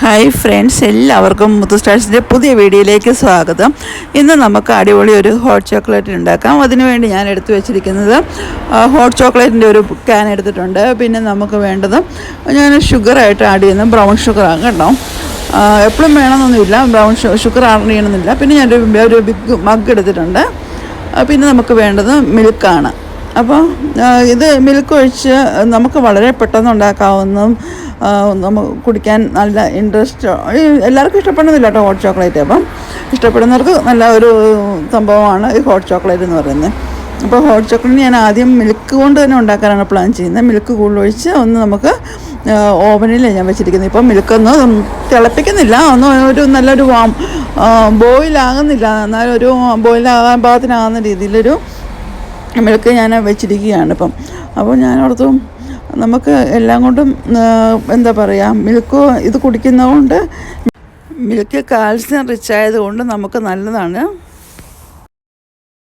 Hi friends, എല്ലാവർക്കും മുത്തു സ്റ്റാഴ്സിൻ്റെ പുതിയ വീഡിയോയിലേക്ക് സ്വാഗതം. ഇന്ന് നമുക്ക് അടിപൊളി ഒരു ഹോട്ട് ചോക്ലേറ്റ് ഉണ്ടാക്കാം. അതിനുവേണ്ടി ഞാൻ എടുത്തു വെച്ചിരിക്കുന്നത് ഹോട്ട് ചോക്ലേറ്റിൻ്റെ ഒരു ക്യാൻ എടുത്തിട്ടുണ്ട്. പിന്നെ നമുക്ക് വേണ്ടത് ഞാൻ ഷുഗറായിട്ട് ആഡ് ചെയ്യുന്ന ബ്രൗൺ ഷുഗറാണ് കേട്ടോ. എപ്പോഴും വേണമെന്നൊന്നുമില്ല, ബ്രൗൺ ഷുഗർ ആഡ് ചെയ്യണമെന്നില്ല. പിന്നെ ഞാനൊരു ബിഗ് മഗ് എടുത്തിട്ടുണ്ട്. പിന്നെ നമുക്ക് വേണ്ടത് മിൽക്കാണ്. അപ്പോൾ ഇത് മിൽക്ക് ഒഴിച്ച് നമുക്ക് വളരെ പെട്ടെന്ന് ഉണ്ടാക്കാവുന്നതും നമുക്ക് കുടിക്കാൻ നല്ല ഇൻട്രസ്റ്റ്, എല്ലാവർക്കും ഇഷ്ടപ്പെടുന്നില്ല കേട്ടോ ഹോട്ട് ചോക്ലേറ്റ്. അപ്പം ഇഷ്ടപ്പെടുന്നവർക്ക് നല്ല ഒരു സംഭവമാണ് ഈ ഹോട്ട് ചോക്ലേറ്റ് എന്ന് പറയുന്നത്. അപ്പോൾ ഹോട്ട് ചോക്ലേറ്റ് ഞാൻ ആദ്യം മിൽക്ക് കൊണ്ട് തന്നെ ഉണ്ടാക്കാനാണ് പ്ലാൻ ചെയ്യുന്നത്. മിൽക്ക് കൂടുതലൊഴിച്ച് ഒന്ന് നമുക്ക് ഓവനിൽ ഞാൻ വെച്ചിരിക്കുന്നത്. ഇപ്പം മിൽക്കൊന്ന് തിളപ്പിക്കുന്നില്ല, ഒരു നല്ലൊരു ബോയിലാകുന്നില്ല, എന്നാലും ഒരു ബോയിലാകാൻ പാകത്തിനാകുന്ന രീതിയിലൊരു മിൽക്ക് ഞാൻ വെച്ചിരിക്കുകയാണ് ഇപ്പം. അപ്പോൾ ഞാനോർത്തു നമുക്ക് എല്ലാം കൊണ്ടും എന്താ പറയുക, മിൽക്ക് ഇത് കുടിക്കുന്നതുകൊണ്ട് മിൽക്ക് കാൽസ്യം റിച്ച് ആയതുകൊണ്ട് നമുക്ക് നല്ലതാണ്.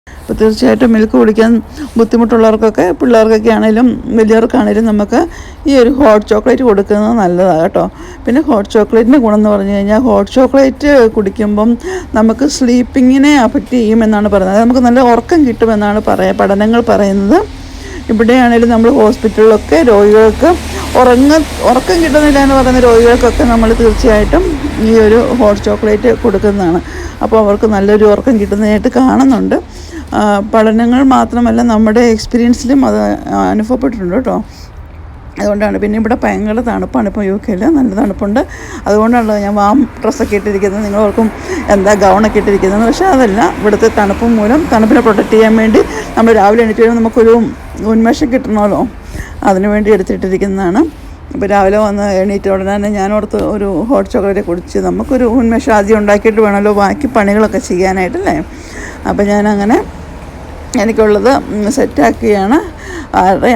അപ്പോൾ തീർച്ചയായിട്ടും മിൽക്ക് കുടിക്കാൻ ബുദ്ധിമുട്ടുള്ളവർക്കൊക്കെ, പിള്ളേർക്കൊക്കെ ആണെങ്കിലും വലിയവർക്കാണെങ്കിലും നമുക്ക് ഈ ഒരു ഹോട്ട് ചോക്ലേറ്റ് കൊടുക്കുന്നത് നല്ലതാണ് കേട്ടോ. പിന്നെ ഹോട്ട് ചോക്ലേറ്റിൻ്റെ ഗുണം എന്ന് പറഞ്ഞു കഴിഞ്ഞാൽ ഹോട്ട് ചോക്ലേറ്റ് കുടിക്കുമ്പം നമുക്ക് സ്ലീപ്പിങ്ങിനെ അഫക്റ്റ് ചെയ്യുമെന്നാണ് പറയുന്നത്. നമുക്ക് നല്ല ഉറക്കം കിട്ടുമെന്നാണ് പഠനങ്ങൾ പറയുന്നത്. ഇവിടെയാണെങ്കിലും നമ്മൾ ഹോസ്പിറ്റലിലൊക്കെ രോഗികൾക്ക് ഉറക്കം കിട്ടുന്നില്ല എന്ന് പറയുന്ന രോഗികൾക്കൊക്കെ നമ്മൾ തീർച്ചയായിട്ടും ഈ ഒരു ഹോട്ട് ചോക്ലേറ്റ് കൊടുക്കുന്നതാണ്. അപ്പോൾ അവർക്ക് നല്ലൊരു ഉറക്കം കിട്ടുന്നതായിട്ട് കാണുന്നുണ്ട്. പഠനങ്ങൾ മാത്രമല്ല, നമ്മുടെ എക്സ്പീരിയൻസിലും അത് അനുഭവപ്പെട്ടിട്ടുണ്ട് കേട്ടോ. അതുകൊണ്ടാണ്. പിന്നെ ഇവിടെ ഭയങ്കര തണുപ്പാണ് ഇപ്പോൾ UK-യിൽ, നല്ല തണുപ്പുണ്ട്. അതുകൊണ്ടാണല്ലോ ഞാൻ ഡ്രസ്സൊക്കെ ഇട്ടിരിക്കുന്നത്. നിങ്ങളോർക്കും എന്താ ഗൗണൊക്കെ ഇട്ടിരിക്കുന്നത്, പക്ഷേ അതല്ല, ഇവിടുത്തെ തണുപ്പ് മൂലം തണുപ്പിനെ പ്രൊട്ടക്റ്റ് ചെയ്യാൻ വേണ്ടി നമ്മൾ രാവിലെ എണീറ്റ് കഴിയുമ്പോൾ നമുക്കൊരു ഉന്മേഷം കിട്ടണമല്ലോ, അതിനു വേണ്ടി എടുത്തിട്ടിരിക്കുന്നതാണ്. അപ്പോൾ രാവിലെ വന്ന് എണീറ്റ് ഉടനെ തന്നെ ഞാനോർത്ത് ഒരു ഹോട്ട് ചോക്ലേറ്റ് കുടിച്ച് നമുക്കൊരു ഉന്മേഷം ആദ്യം ഉണ്ടാക്കിയിട്ട് വേണമല്ലോ ബാക്കി പണികളൊക്കെ ചെയ്യാനായിട്ടല്ലേ. അപ്പോൾ ഞാനങ്ങനെ എനിക്കുള്ളത് സെറ്റാക്കുകയാണ്.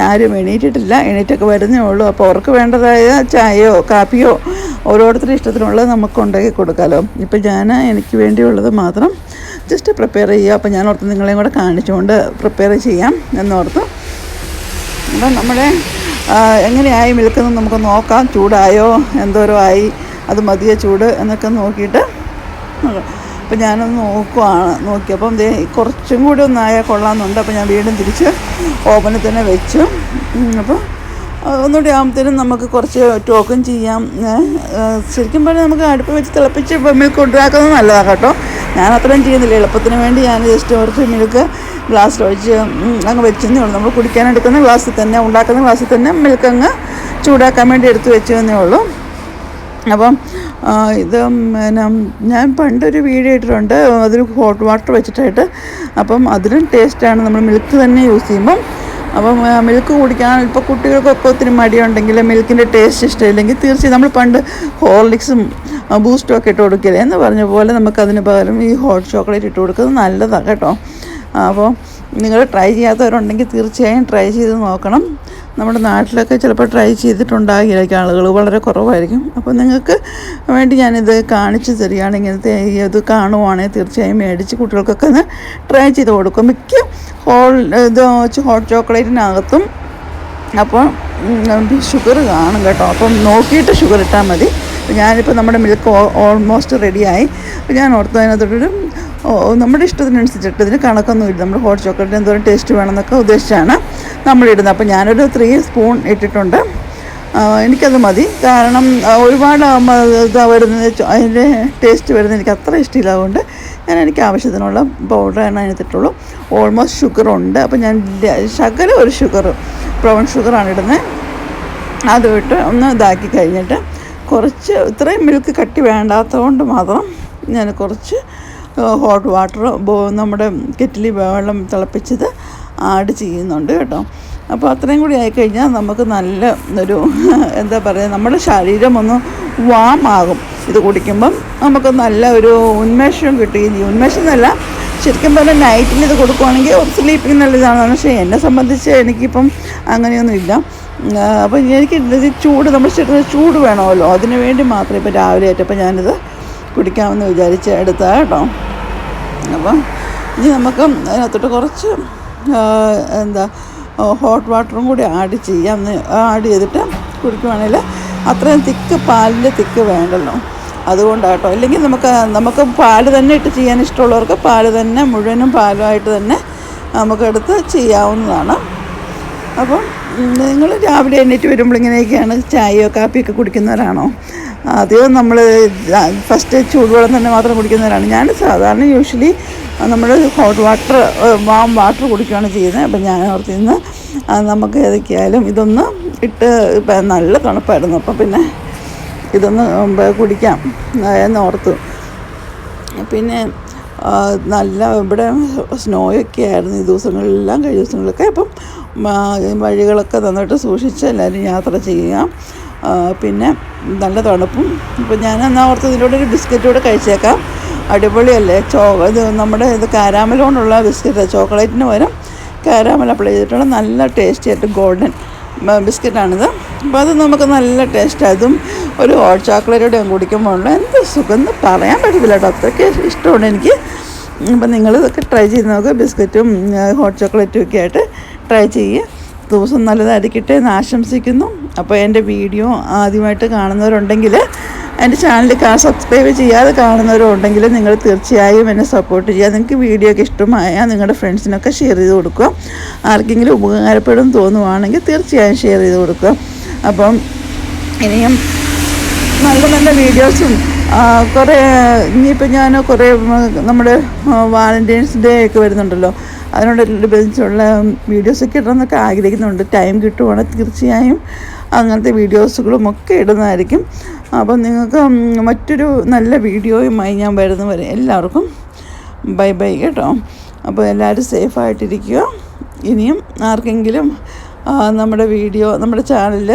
ആരും എണീറ്റിട്ടില്ല, എണീറ്റൊക്കെ വരുന്നേ ഉള്ളൂ. അപ്പോൾ അവർക്ക് വേണ്ടതായ ചായയോ കാപ്പിയോ ഓരോരുത്തരുടെ ഇഷ്ടത്തിനുള്ളത് നമുക്ക് ഉണ്ടാക്കി കൊടുക്കാമല്ലോ. ഇപ്പം ഞാൻ എനിക്ക് വേണ്ടിയുള്ളത് മാത്രം ജസ്റ്റ് പ്രിപ്പയർ ചെയ്യുക. അപ്പോൾ ഞാൻ ഓർത്ത് നിങ്ങളെയും കൂടെ കാണിച്ചുകൊണ്ട് പ്രിപ്പയർ ചെയ്യാം എന്നോർത്ത്. അപ്പം നമ്മുടെ എങ്ങനെയായി മിൽക്കെന്ന് നമുക്ക് നോക്കാം. ചൂടായോ, എന്തോരം ആയി, അത് മതിയോ ചൂട് എന്നൊക്കെ നോക്കിയിട്ട്. അപ്പോൾ ഞാനൊന്ന് നോക്കിയപ്പം കുറച്ചും കൂടി ഒന്നായാൽ കൊള്ളാമെന്നുണ്ട്. അപ്പോൾ ഞാൻ വീണ്ടും തിരിച്ച് ഓവനിൽ തന്നെ വെച്ചു. അപ്പോൾ ഒന്നുകൂടി ആകുമ്പോഴത്തേനും നമുക്ക് കുറച്ച് ടോക്കും ചെയ്യാം. ശരിക്കും പറഞ്ഞാൽ നമുക്ക് അടുപ്പ് വെച്ച് തിളപ്പിച്ച് മിൽക്ക് ഉണ്ടാക്കുന്നത് നല്ലതാണ് കേട്ടോ. ഞാൻ അത്രയും ചെയ്യുന്നില്ല, എളുപ്പത്തിന് വേണ്ടി ഞാൻ ജസ്റ്റ് കുറച്ച് മിൽക്ക് ഗ്ലാസ്സിലൊഴിച്ച് അങ്ങ് വെച്ചെന്നേ ഉള്ളൂ. നമ്മൾ കുടിക്കാനെടുക്കുന്ന ഗ്ലാസ്സിൽ തന്നെ, ഉണ്ടാക്കുന്ന ഗ്ലാസ്സിൽ തന്നെ മിൽക്ക് അങ്ങ് ചൂടാക്കാൻ വേണ്ടി എടുത്ത് വെച്ചതെന്നേ ഉള്ളൂ. അപ്പം ഇത് പിന്നെ ഞാൻ പണ്ടൊരു വീഡിയോ ഇട്ടിട്ടുണ്ട്, അതിൽ ഹോട്ട് വാട്ടർ വെച്ചിട്ടായിട്ട്. അപ്പം അതിലും ടേസ്റ്റാണ് നമ്മൾ മിൽക്ക് തന്നെ യൂസ് ചെയ്യുമ്പം. അപ്പം മിൽക്ക് കുടിക്കാൻ ഇപ്പോൾ കുട്ടികൾക്കൊക്കെ ഒത്തിരി മടിയുണ്ടെങ്കിൽ, മിൽക്കിൻ്റെ ടേസ്റ്റ് ഇഷ്ടമില്ലെങ്കിൽ തീർച്ചയായും നമ്മൾ പണ്ട് ഹോർലിക്സും ബൂസ്റ്റും ഒക്കെ ഇട്ട് കൊടുക്കില്ലേ എന്ന് പറഞ്ഞ പോലെ നമുക്കതിന് പകരം ഈ ഹോട്ട് ചോക്ലേറ്റ് ഇട്ട് കൊടുക്കുന്നത് നല്ലതാണ് കേട്ടോ. അപ്പോൾ നിങ്ങൾ ട്രൈ ചെയ്യാത്തവരുണ്ടെങ്കിൽ തീർച്ചയായും ട്രൈ ചെയ്ത് നോക്കണം. നമ്മുടെ നാട്ടിലൊക്കെ ചിലപ്പോൾ ട്രൈ ചെയ്തിട്ടുണ്ടാകില്ല ആളുകൾ, വളരെ കുറവായിരിക്കും. അപ്പോൾ നിങ്ങൾക്ക് വേണ്ടി ഞാനിത് കാണിച്ചു തരികയാണ്. ഇങ്ങനത്തെ ഇത് കാണുവാണെങ്കിൽ തീർച്ചയായും മേടിച്ച് കുട്ടികൾക്കൊക്കെ ഒന്ന് ട്രൈ ചെയ്ത് കൊടുക്കും. മിക്ക ഹോട്ട് ചോക്ലേറ്റിനകത്തും അപ്പോൾ ഷുഗർ കാണും കേട്ടോ. അപ്പം നോക്കിയിട്ട് ഷുഗർ ഇട്ടാൽ മതി. ഞാനിപ്പോൾ നമ്മുടെ മിൽക്ക് ഓൾമോസ്റ്റ് റെഡിയായി. അപ്പോൾ ഞാൻ ഓർത്ത് അതിനകത്തൊരു നമ്മുടെ ഇഷ്ടത്തിനനുസരിച്ചിട്ട്, ഇതിന് കണക്കൊന്നുമില്ല. നമ്മൾ ഹോട്ട് ചോക്ലേറ്റിന് എന്തോരം ടേസ്റ്റ് വേണമെന്നൊക്കെ ഉദ്ദേശിച്ചാണ് നമ്മളിടുന്നത്. അപ്പോൾ ഞാനൊരു 3 സ്പൂൺ ഇട്ടിട്ടുണ്ട്. എനിക്കത് മതി, കാരണം ഒരുപാട് ഇതാ വരുന്നത്, അതിൻ്റെ ടേസ്റ്റ് വരുന്നത് എനിക്ക് അത്ര ഇഷ്ടമില്ല. അതുകൊണ്ട് എനിക്ക് ആവശ്യത്തിനുള്ള പൗഡറാണ് അതിനകത്തിട്ടുള്ളൂ. ഓൾമോസ്റ്റ് ഷുഗറുണ്ട്. അപ്പോൾ ഞാൻ ശകലം ഒരു ബ്രൗൺ ഷുഗറാണ് ഇടുന്നത്. അതുമിട്ട് ഒന്ന് ഇതാക്കി കഴിഞ്ഞിട്ട് കുറച്ച്, ഇത്രയും മിൽക്ക് കട്ടി വേണ്ടാത്തതുകൊണ്ട് മാത്രം ഞാൻ കുറച്ച് ഹോട്ട് വാട്ടർ നമ്മുടെ കെറ്റിലി വെള്ളം തിളപ്പിച്ചത് ആഡ് ചെയ്യുന്നുണ്ട് കേട്ടോ. അപ്പോൾ അത്രയും കൂടി ആയിക്കഴിഞ്ഞാൽ നമുക്ക് നല്ല ഒരു എന്താ പറയുക, നമ്മുടെ ശരീരം ഒന്ന് വാമാകും. ഇത് കുടിക്കുമ്പം നമുക്ക് നല്ല ഒരു ഉന്മേഷം കിട്ടുകയും ചെയ്യും. ഉന്മേഷം എന്നല്ല, ശരിക്കും പറഞ്ഞാൽ നൈറ്റിൽ ഇത് കൊടുക്കുവാണെങ്കിൽ സ്ലീപ്പിംഗ് നല്ലതാണ്. പക്ഷേ എന്നെ സംബന്ധിച്ച് എനിക്കിപ്പം അങ്ങനെയൊന്നുമില്ല. അപ്പോൾ എനിക്ക് ചൂട്, നമ്മുടെ ശരീരത്തിന് ചൂട് വേണമല്ലോ, അതിന് വേണ്ടി മാത്രമേ ഇപ്പോൾ രാവിലെ ആയിട്ടപ്പോൾ ഞാനിത് കുടിക്കാമെന്ന് വിചാരിച്ച് എടുത്താൽ കേട്ടോ. അപ്പം ഇനി നമുക്ക് അതിനകത്തോട്ട് കുറച്ച് ഹോട്ട് വാട്ടറും കൂടി ആഡ് ചെയ്തിട്ട് കുടിക്കുവാണെങ്കിൽ അത്രയും തിക്ക് പാലിൻ്റെ തിക്ക് വേണ്ടല്ലോ, അതുകൊണ്ടാട്ടോ. അല്ലെങ്കിൽ നമുക്ക് പാൽ തന്നെ ഇട്ട് ചെയ്യാൻ ഇഷ്ടമുള്ളവർക്ക് പാൽ തന്നെ മുഴുവനും പാലുമായിട്ട് തന്നെ നമുക്കെടുത്ത് ചെയ്യാവുന്നതാണ്. അപ്പം നിങ്ങൾ രാവിലെ എണീറ്റ് വരുമ്പോൾ ഇങ്ങനെയൊക്കെയാണ് ചായയോ കാപ്പിയൊക്കെ കുടിക്കുന്നവരാണോ? ആദ്യം നമ്മൾ ഫസ്റ്റ് ചൂടുവെള്ളം തന്നെ മാത്രം കുടിക്കുന്നവരാണ്. ഞാൻ സാധാരണ യൂഷ്വലി നമ്മൾ ഹോട്ട് വാട്ടർ വാം വാട്ടർ കുടിക്കുകയാണ് ചെയ്യുന്നത്. അപ്പം ഞാൻ ഓർത്തിന്ന് നമുക്ക് ഏതൊക്കെയായാലും ഇതൊന്ന് ഇട്ട് നല്ല തണുപ്പായിരുന്നു, അപ്പം പിന്നെ ഇതൊന്ന് കുടിക്കാം എന്നോർത്തു. പിന്നെ നല്ല ഇവിടെ സ്നോയൊക്കെ ആയിരുന്നു ഈ ദിവസങ്ങളിലെല്ലാം, കഴിഞ്ഞ ദിവസങ്ങളിലൊക്കെ. അപ്പം വഴികളൊക്കെ നന്നായിട്ട് സൂക്ഷിച്ച് എല്ലാവരും യാത്ര ചെയ്യുക. പിന്നെ നല്ല തണുപ്പും. ഇപ്പം ഞാൻ എന്നാൽ ഓർത്ത് ഇതിലൂടെ ഒരു ബിസ്ക്കറ്റ് കൂടെ കഴിച്ചേക്കാം, അടിപൊളിയല്ലേ. ഇത് നമ്മുടെ കാരാമൽ കൊണ്ടുള്ള ബിസ്ക്കറ്റ്, ചോക്ലേറ്റിന് പകരം കാരാമൽ അപ്ലൈ ചെയ്തിട്ടുള്ള നല്ല ടേസ്റ്റി ആയിട്ട് ഗോൾഡൻ ബിസ്ക്കറ്റാണിത്. അപ്പോൾ അത് നമുക്ക് നല്ല ടേസ്റ്റ്. അതും ഒരു ഹോട്ട് ചോക്ലേറ്റോടെ കുടിക്കുമ്പോൾ എന്ത് സുഖം എന്ന് പറയാൻ പറ്റത്തില്ല കേട്ടോ, അത്രയ്ക്ക് ഇഷ്ടമാണ് എനിക്ക്. അപ്പം നിങ്ങളിതൊക്കെ ട്രൈ ചെയ്ത് നോക്കുക, ബിസ്ക്കറ്റും ഹോട്ട് ചോക്ലേറ്റും ഒക്കെ ആയിട്ട് ട്രൈ ചെയ്യുക. ദിവസം നല്ലതായിരിക്കട്ടെ എന്ന് ആശംസിക്കുന്നു. അപ്പോൾ എൻ്റെ വീഡിയോ ആദ്യമായിട്ട് കാണുന്നവരുണ്ടെങ്കിൽ എൻ്റെ ചാനൽ സബ്സ്ക്രൈബ് ചെയ്യാതെ കാണുന്നവരുണ്ടെങ്കിൽ നിങ്ങൾ തീർച്ചയായും എന്നെ സപ്പോർട്ട് ചെയ്യുക. നിങ്ങൾക്ക് വീഡിയോ ഒക്കെ ഇഷ്ടമായാൽ നിങ്ങളുടെ ഫ്രണ്ട്സിനൊക്കെ ഷെയർ ചെയ്ത് കൊടുക്കുക. ആർക്കെങ്കിലും ഉപകാരപ്പെടും തോന്നുവാണെങ്കിൽ തീർച്ചയായും ഷെയർ ചെയ്ത് കൊടുക്കുക. അപ്പം ഇനിയും നല്ല നല്ല വീഡിയോസും കുറേ ഇനിയിപ്പോൾ ഞാൻ കുറേ നമ്മുടെ വാലൻറ്റൈൻസ് ഡേ ഒക്കെ വരുന്നുണ്ടല്ലോ, അതിനോടനുബന്ധിച്ചുള്ള വീഡിയോസൊക്കെ ഇടണമെന്നൊക്കെ ആഗ്രഹിക്കുന്നുണ്ട്. ടൈം കിട്ടുവാണെങ്കിൽ തീർച്ചയായും അങ്ങനത്തെ വീഡിയോസുകളുമൊക്കെ ഇടുന്നതായിരിക്കും. അപ്പം നിങ്ങൾക്ക് മറ്റൊരു നല്ല വീഡിയോയുമായി ഞാൻ വരുന്നവരെ എല്ലാവർക്കും ബൈ ബൈ കേട്ടോ. അപ്പോൾ എല്ലാവരും സേഫായിട്ടിരിക്കുക. ഇനിയും ആർക്കെങ്കിലും നമ്മുടെ ചാനൽ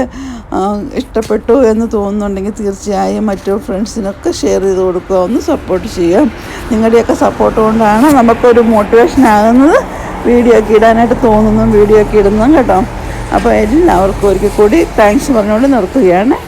ഇഷ്ടപ്പെട്ടു എന്ന് തോന്നുന്നുണ്ടെങ്കിൽ തീർച്ചയായും മറ്റു ഫ്രണ്ട്സിനൊക്കെ ഷെയർ ചെയ്ത് കൊടുക്കുക, ഒന്ന് സപ്പോർട്ട് ചെയ്യുക. നിങ്ങളുടെയൊക്കെ സപ്പോർട്ട് കൊണ്ടാണ് നമുക്കൊരു മോട്ടിവേഷൻ ആകുന്നത്, വീഡിയോ ഒക്കെ ഇടാനായിട്ട് തോന്നുന്നു, വീഡിയോ ഒക്കെ ഇടുന്നതും കേട്ടോ. അപ്പോൾ എല്ലാവർക്കും ഒരിക്കൽ കൂടി താങ്ക്സ് പറഞ്ഞുകൊണ്ട് നിർത്തുകയാണ്.